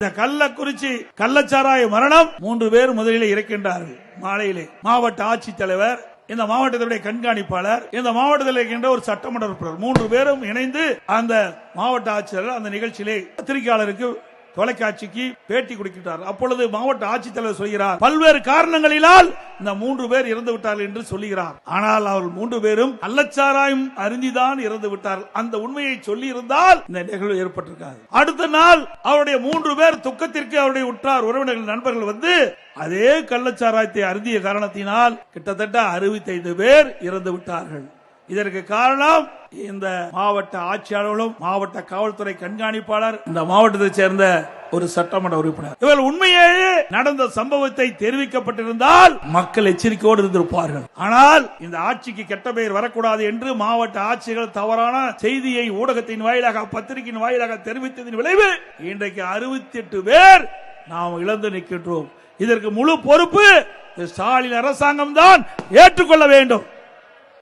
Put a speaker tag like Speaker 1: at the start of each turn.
Speaker 1: இந்த கள்ளக்குறிச்சி கள்ளச்சாராய மரணம் 3 பேர் முதலில் இறக்கின்றார்கள். மாலையிலே மாவட்ட ஆட்சித்தலைவர், இந்த மாவட்டத்தினுடைய கண்காணிப்பாளர், இந்த மாவட்டத்தில் இருக்கின்ற ஒரு சட்டமன்ற உறுப்பினர் 3 பேரும் இணைந்து அந்த மாவட்ட ஆட்சியர் அந்த நிகழ்ச்சியிலே பத்திரிகையாளருக்கு தொலைக்காட்சிக்கு பேட்டி கொடுக்கிறார். அப்பொழுது மாவட்ட ஆட்சித்தலைவர் சொல்கிறார், பல்வேறு காரணங்களினால் இந்த 3 பேர் இறந்து விட்டார்கள் என்று சொல்லுகிறார். ஆனால் அவர்கள் 3 பேரும் கள்ளச்சாராயம் அருந்திதான் இறந்து விட்டார்கள். அந்த உண்மையை சொல்லி இருந்தால் இந்த நிகழ்வு ஏற்பட்டிருக்காது. அடுத்த நாள் அவருடைய 3 பேர் துக்கத்திற்கு அவருடைய உற்றார் உறவினர்கள் நண்பர்கள் வந்து அதே கள்ளச்சாராயத்தை அருந்திய காரணத்தினால் கிட்டத்தட்ட 65 பேர் இறந்து விட்டார்கள். இதற்கு காரணம் இந்த மாவட்ட ஆட்சியாளர்களும் மாவட்ட காவல்துறை கண்காணிப்பாளர், இந்த மாவட்டத்தை சேர்ந்த ஒரு சட்டமன்ற உறுப்பினர். இவர் உண்மையே நடந்த சம்பவத்தை தெரிவிக்கப்பட்டிருந்தால் மக்கள் எச்சரிக்கையோடு இருந்திருப்பார்கள். ஆனால் இந்த ஆட்சிக்கு கெட்ட பெயர் வரக்கூடாது என்று மாவட்ட ஆட்சிகள் தவறான செய்தியை ஊடகத்தின் வாயிலாக பத்திரிகையின் வாயிலாக தெரிவித்ததின் விளைவு இன்றைக்கு 68 பேர் நாம் இழந்து நிற்கின்றோம். இதற்கு முழு பொறுப்பு ஸ்டாலின் அரசாங்கம் தான் ஏற்றுக்கொள்ள வேண்டும்.